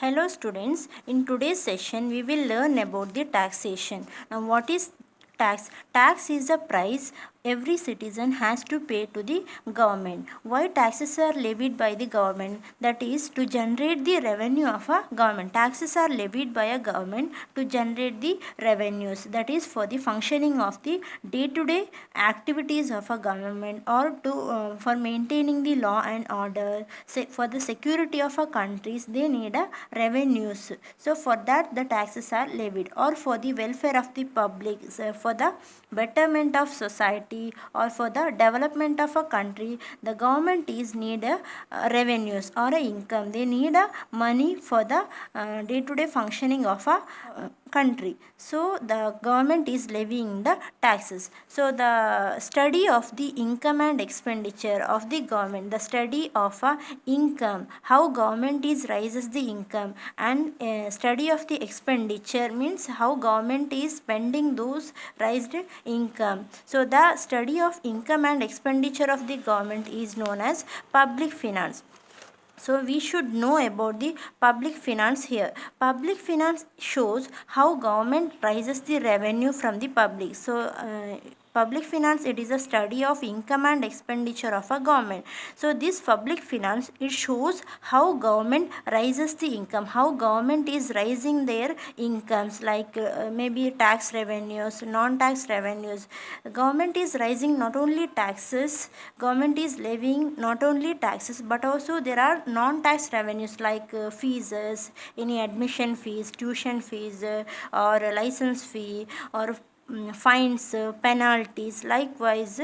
Hello students, in today's session we will learn about the taxation. Now what is tax? Tax is a price every citizen has to pay to the government. Why taxes are levied by the government? That is to generate the revenue of a government. Taxes are levied by a government to generate the revenues, that is for the functioning of the day-to-day activities of a government, or to for maintaining the law and order. For the security of a countries they need a revenues. So for that the taxes are levied, or for the welfare of the public, for the betterment of society, or for the development of a country. The government is need a revenues or a income. They need a money for the day-to-day functioning of a country. So the government is levying the taxes. So the study of the income and expenditure of the government, the study of income, how government is raises the income, and study of the expenditure means how government is spending those raised income. So the study of income and expenditure of the government is known as public finance. So we should know about the public finance here. Public finance shows how government raises the revenue from the public. So public finance, it is a study of income and expenditure of a government. So this public finance, it shows how government raises the income, how government is raising their incomes, like maybe tax revenues, non-tax revenues. Government is raising not only taxes, government is levying not only taxes, but also there are non-tax revenues like fees, any admission fees, tuition fees, or license fee, or fines, penalties. Likewise,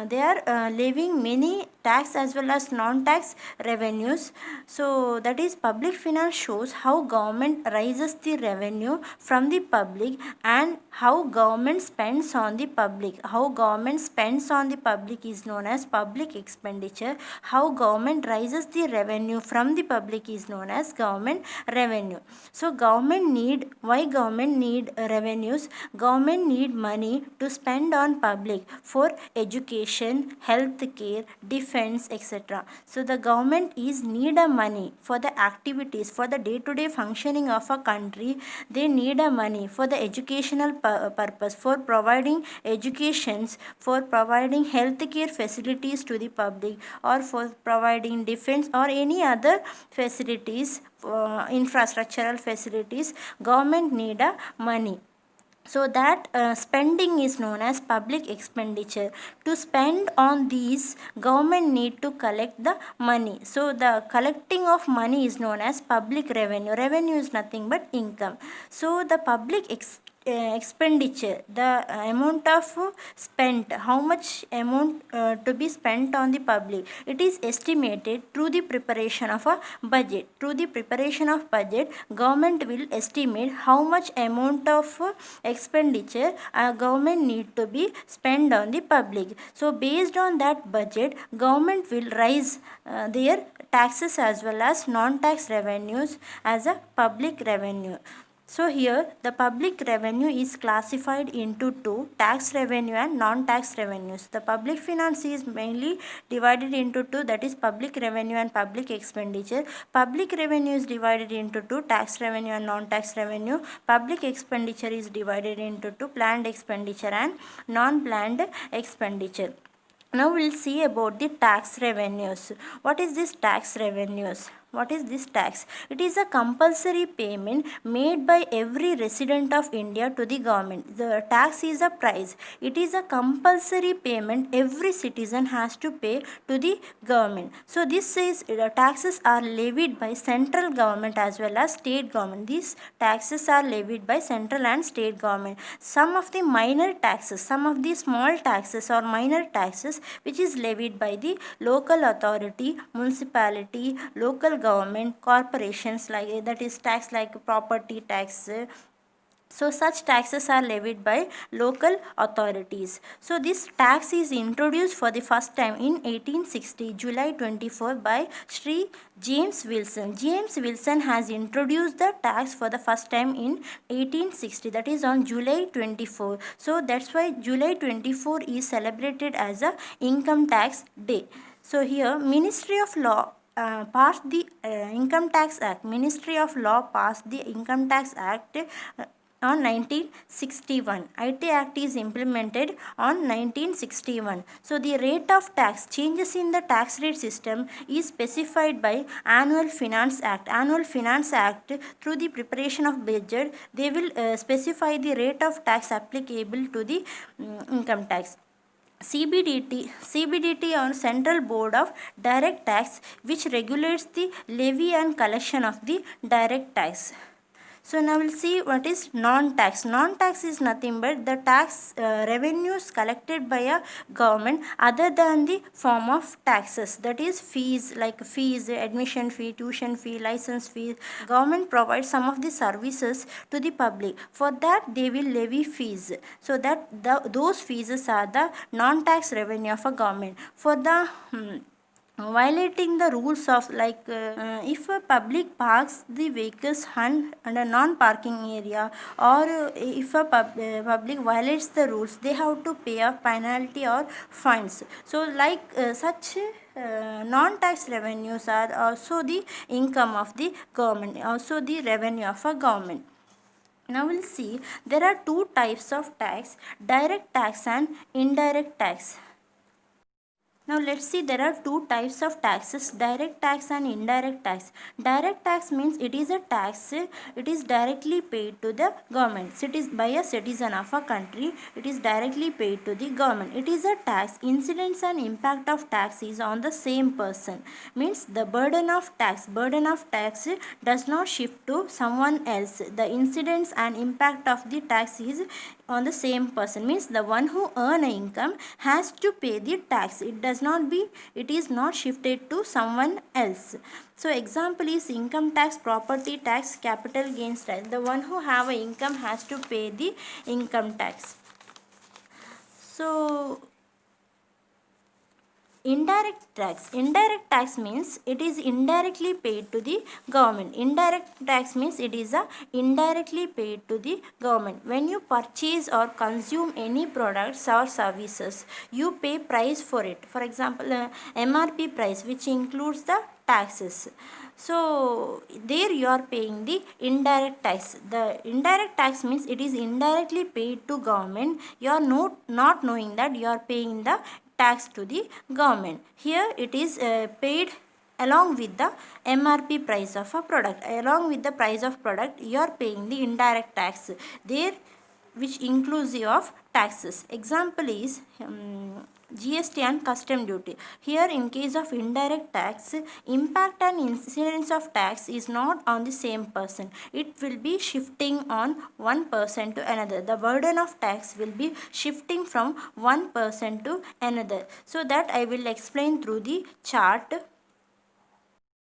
they are levying many tax as well as non-tax revenues. So that is public finance shows how government raises the revenue from the public, and how government spends on the public. How government spends on the public is known as public expenditure. How government raises the revenue from the public is known as government revenue. So why government need revenues? Government need money to spend on public for education, health care, defense, etc. So the government is need a money for the activities, for the day-to-day functioning of a country. They need a money for the educational purpose, for providing educations, for providing health care facilities to the public, or for providing defense or any other facilities, infrastructural facilities. Government need a money. So that spending is known as public expenditure. To spend on these, government need to collect the money. So the collecting of money is known as public revenue. Revenue is nothing but income. So the public expenditure, the amount of spent, how much amount to be spent on the public, it is estimated through the preparation of a budget. Through the preparation of budget, government will estimate how much amount of expenditure government need to be spent on the public. So based on that budget, government will raise their taxes as well as non-tax revenues as a public revenue. So here the public revenue is classified into two, tax revenue and non-tax revenues. The public finance is mainly divided into two, that is public revenue and public expenditure. Public revenue is divided into two, tax revenue and non-tax revenue. Public expenditure is divided into two, planned expenditure and non-planned expenditure. Now we'll see about the tax revenues. What is this tax revenues? What is this tax? It is a compulsory payment made by every resident of India to the government. The tax is a price. It is a compulsory payment every citizen has to pay to the government. So this is taxes are levied by central government as well as state government. These taxes are levied by central and state government. Some of the minor taxes, some of the small taxes or minor taxes which is levied by the local authority, municipality, local government, corporations, like that is tax like property tax. So such taxes are levied by local authorities. So this tax is introduced for the first time in 1860, July 24, by Sri James Wilson. James Wilson has introduced the tax for the first time in 1860, that is on July 24. So that's why July 24 is celebrated as a income tax day. So here Ministry of Law passed the Income Tax Act. Ministry of Law passed the Income Tax Act on 1961. IT Act is implemented on 1961. So the rate of tax changes in the tax rate system is specified by Annual Finance Act. Annual Finance Act, through the preparation of budget, they will specify the rate of tax applicable to the income tax. CBDT or Central Board of Direct Tax, which regulates the levy and collection of the direct tax. So now we'll see what is non-tax. Non-tax is nothing but the tax revenues collected by a government other than the form of taxes. That is fees, like fees, admission fee, tuition fee, license fee. Government provides some of the services to the public. For that they will levy fees. So that those fees are the non-tax revenue of a government. For the violating the rules of, like if a public parks the vehicles under non-parking area, or if a public violates the rules, they have to pay a penalty or fines. So like such non-tax revenues are also the income of the government, also the revenue of a government. Now we'll see there are two types of tax: direct tax and indirect tax. Now let's see, there are two types of taxes: direct tax and indirect tax. Direct tax means it is a tax, it is directly paid to the government. It is by a citizen of a country, it is directly paid to the government. It is a tax. Incidence and impact of tax is on the same person. Means the burden of tax does not shift to someone else. The incidence and impact of the tax is on the same person. Means the one who earn an income has to pay the tax. It is not shifted to someone else. So example is income tax, property tax, capital gains tax. The one who have an income has to pay the income tax. So indirect tax means it is indirectly paid to the government. Indirect tax means it is indirectly paid to the government. When you purchase or consume any products or services, you pay price for it. For example, MRP price, which includes the taxes. So there you are paying the indirect tax. The indirect tax means it is indirectly paid to government. You are not knowing that you are paying the tax to the government. Here it is paid along with the MRP price of a product. Along with the price of product, you are paying the indirect tax there, which inclusive of taxes. Example is GST and custom duty. Here in case of indirect tax, impact and incidence of tax is not on the same person. It will be shifting on one person to another. The burden of tax will be shifting from one person to another. So that I will explain through the chart.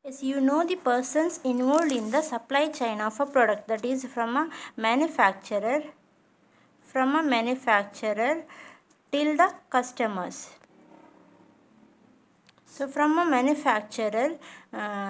Yes, you know the persons involved in the supply chain of a product, that is from a manufacturer till the customers. So from a manufacturer,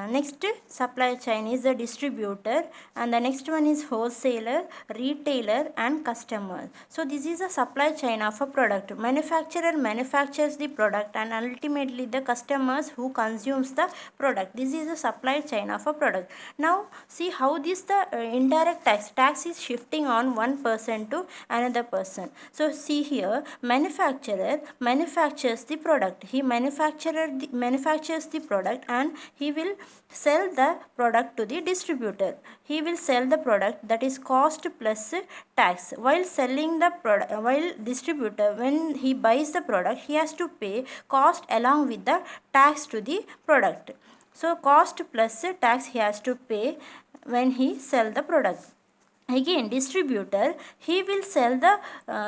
next supply chain is the distributor, and the next one is wholesaler, retailer and customer. So this is a supply chain of a product. Manufacturer manufactures the product and ultimately the customers who consumes the product. This is a supply chain of a product. Now see how this the indirect tax is shifting on one person to another person. So see here, manufacturer manufactures the product. He manufactures the product and he will sell the product to the distributor. He will sell the product, that is cost plus tax. While selling the product, while distributor, when he buys the product, he has to pay cost along with the tax to the product. So cost plus tax he has to pay when he sell the product. Again distributor, he will sell the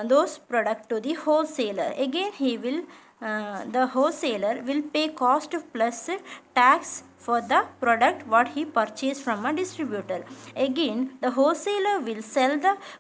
those product to the wholesaler. Again he will the wholesaler will pay cost plus tax for the product what he purchased from a distributor. Again the wholesaler will sell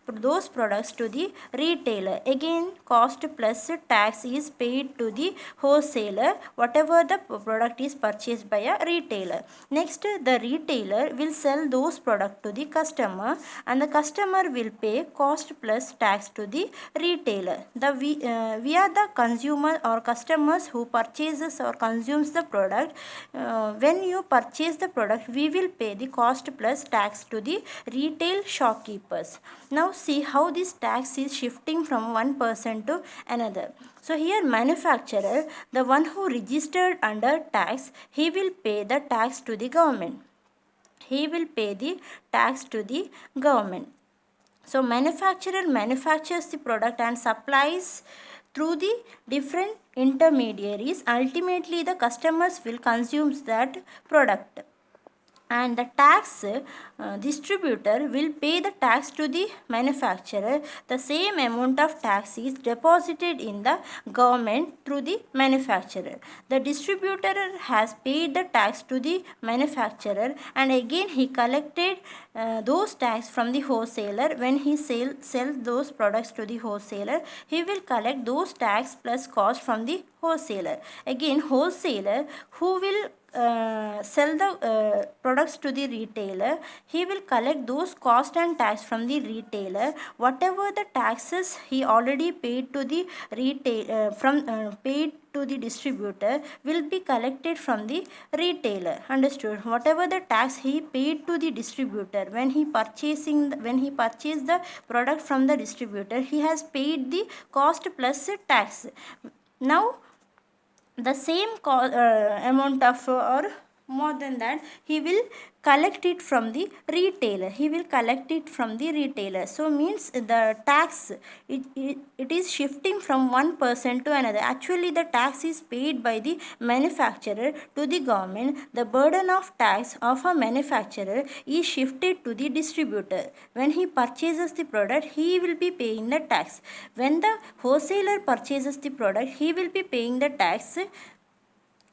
those products to the retailer. Again cost plus tax is paid to the wholesaler whatever the product is purchased by a retailer. Next the retailer will sell those products to the customer and the customer will pay cost plus tax to the retailer. We are the consumer or customers who purchases or consumes the product. When you purchase the product, we will pay the cost plus tax to the retail shopkeepers. Now see how this tax is shifting from one person to another. So here manufacturer, the one who registered under tax, he will pay the tax to the government. He will pay the tax to the government. So manufacturer manufactures the product and supplies through the different intermediaries. Ultimately the customers will consume that product, and the tax distributor will pay the tax to the manufacturer. The same amount of tax is deposited in the government through the manufacturer. The distributor has paid the tax to the manufacturer, and again he collected those tax from the wholesaler. When he sells those products to the wholesaler, he will collect those tax plus cost from the wholesaler. Again wholesaler who will sell the products to the retailer, he will collect those cost and tax from the retailer. Whatever the taxes he already paid to the paid to the distributor will be collected from the retailer. Understood? Whatever the tax he paid to the distributor when he purchased the product from the distributor, he has paid the cost plus tax. Now the same amount of or more than that, he will collect it from the retailer. So means the tax, it is shifting from one person to another. Actually the tax is paid by the manufacturer to the government. The burden of tax of a manufacturer is shifted to the distributor. When he purchases the product, he will be paying the tax. When the wholesaler purchases the product, he will be paying the tax.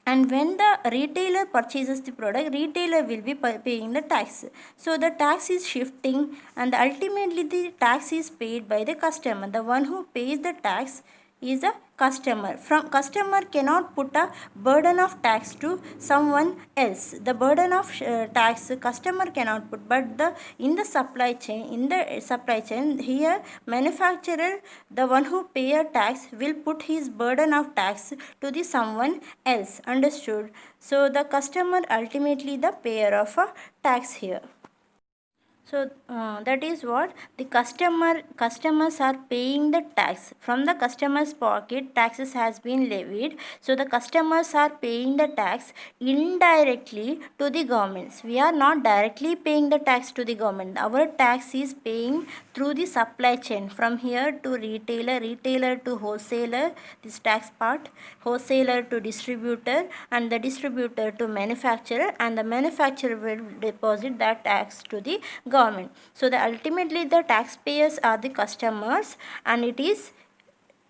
And when the retailer purchases the product, retailer will be paying the tax. So the tax is shifting, and ultimately the tax is paid by the customer. The one who pays the tax is a customer. From customer cannot put a burden of tax to someone else. The burden of tax customer cannot put, but in the supply chain here manufacturer, the one who pay a tax, will put his burden of tax to the someone else. Understood? So the customer ultimately the payer of a tax here. So that is what the customers are paying the tax. From the customer's pocket, taxes has been levied. So the customers are paying the tax indirectly to the governments. We are not directly paying the tax to the government. Our tax is paying through the supply chain, from here to retailer to wholesaler, this tax part, wholesaler to distributor, and the distributor to manufacturer, and the manufacturer will deposit that tax to the government. So ultimately the taxpayers are the customers, and it is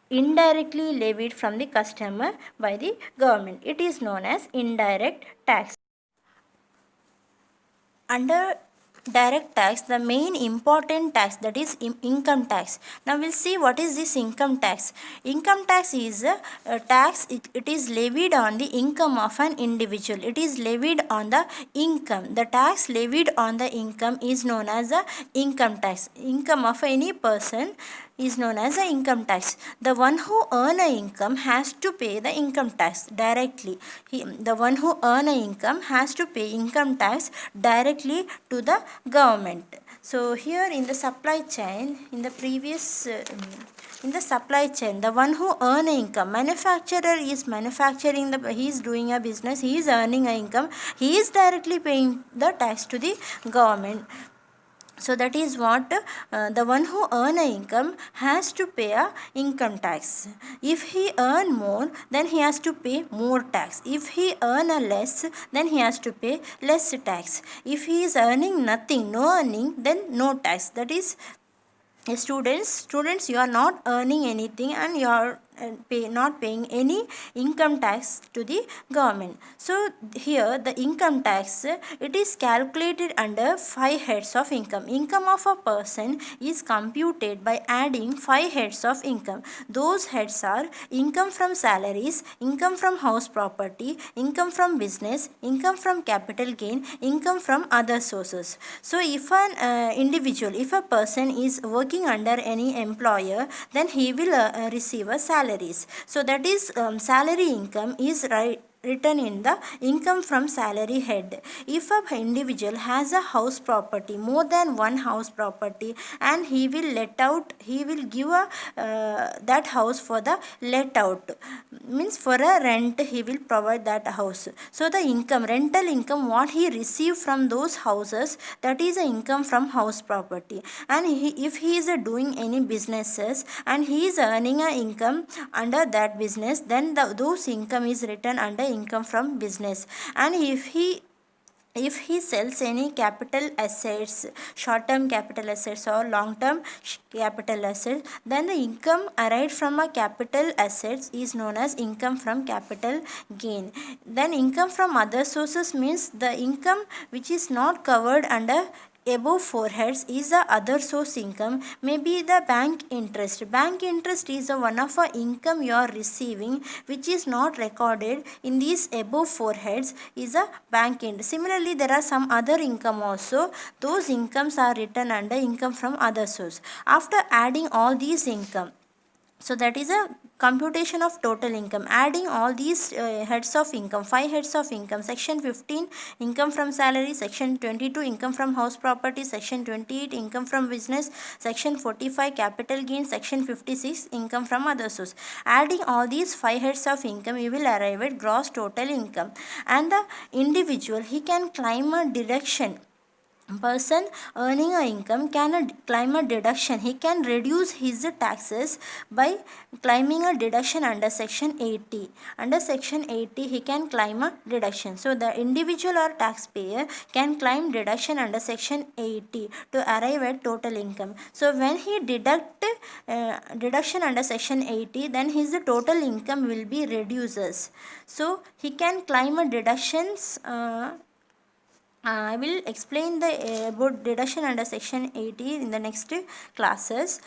indirectly levied from the customer by the government. It is known as indirect tax. Under direct tax, the main important tax, that is income tax. Now we'll see what is this income tax. Income tax is a tax, it is levied on the income of an individual. It is levied on the income. The tax levied on the income is known as the income tax. Income of any person is known as the income tax. The one who earn a income has to pay the income tax directly. The one who earn a income has to pay income tax directly to the government. So here in the supply chain, in the previous in the supply chain, the one who earn a income, manufacturer is manufacturing, he is doing a business, he is earning a income, he is directly paying the tax to the government. So that is what the one who earn a income has to pay a income tax. If he earn more, then he has to pay more tax. If he earn a less, then he has to pay less tax. If he is earning nothing, no earning, then no tax. That is, students, you are not earning anything, and you are not paying any income tax to the government. So here the income tax, it is calculated under 5 heads of income. Income of a person is computed by adding 5 heads of income. Those heads are income from salaries, income from house property, income from business, income from capital gain, income from other sources. So if if a person is working under any employer, then he will receive a salaries. So that is salary income is written in the income from salary head. If a individual has a house property, more than one house property, and he will give that house for the let out, means for a rent he will provide that house. So the rental income what he received from those houses, that is the income from house property. And if he is doing any businesses and he is earning a income under that business, then those income is written under income from business. And if he sells any capital assets, short term capital assets or long term capital assets, then the income arrived from a capital assets is known as income from capital gain. Then income from other sources means the income which is not covered under above four heads is the other source income. Maybe the bank interest. Bank interest is a one of a income you are receiving which is not recorded in these above four heads is a bank interest. Similarly, there are some other income also. Those incomes are written under income from other source. After adding all these income, so that is a computation of total income, adding all these heads of income, 5 heads of income. Section 15 income from salary, section 22 income from house property, section 28 income from business, section 45 capital gain, section 56 income from other source. Adding all these 5 heads of income, you will arrive at gross total income. And the individual, he can claim a deduction. Person earning a income can claim a deduction. He can reduce his taxes by claiming a deduction under section 80. Under section 80 he can claim a deduction. So the individual or taxpayer can claim deduction under section 80 to arrive at total income. So when he deduct deduction under section 80, then his total income will be reduces. So he can claim a deductions. I will explain the about deduction under section 80 in the next classes.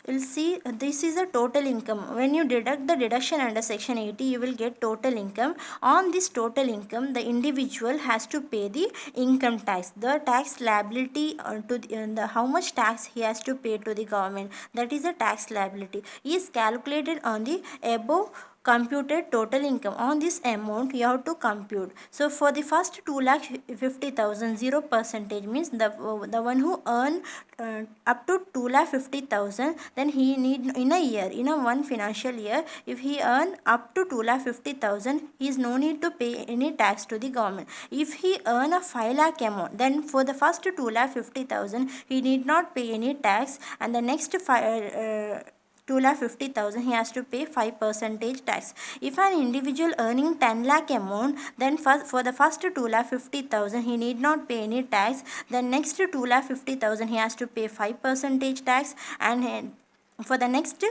We'll see this is a total income. When you deduct the deduction under section 80, you will get total income. On this total income, the individual has to pay the income tax. The tax liability to the how much tax he has to pay to the government, that is a tax liability, is calculated on the above computed total income. On this amount you have to compute. So for the first 2,50,000, 0% means the one who earn up to 2,50,000, then he need in a year, in a one financial year, if he earn up to 2,50,000, he is no need to pay any tax to the government. If he earn a 5 lakh amount, then for the first 2,50,000 he need not pay any tax, and the next 2,50,000 he has to pay 5% tax. If an individual earning 10 lakh amount, then for the first 2,50,000 he need not pay any tax. Then next 2,50,000 he has to pay 5% tax, and for the next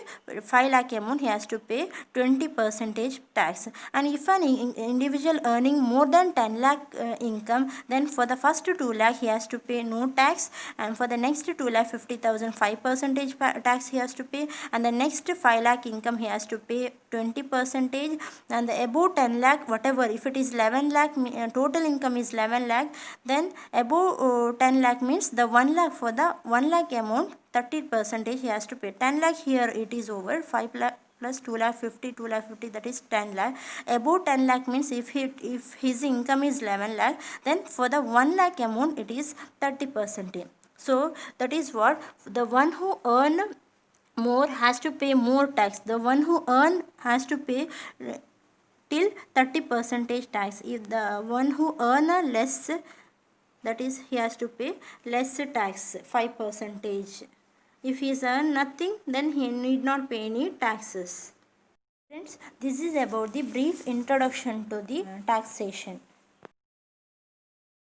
5 lakh amount he has to pay 20% tax. And if an individual earning more than 10 lakh income, then for the first 2 lakh he has to pay no tax, and for the next 2,50,000 5% tax he has to pay, and the next 5 lakh income he has to pay 20%, and the above 10 lakh whatever, if it is 11 lakh total income is 11 lakh, then above 10 lakh means the 1 lakh, for the 1 lakh amount 30% he has to pay. 10 lakh here it is over, 5 lakh plus 2,50,000, that is 10 lakh. Above 10 lakh means if his income is 11 lakh, then for the 1 lakh amount it is 30%. So that is what the one who earn more has to pay more tax. The one who earn has to pay till 30% tax. If the one who earn a less, that is he has to pay less tax, 5%. If he has earned nothing, then he need not pay any taxes. Friends, this is about the brief introduction to the taxation.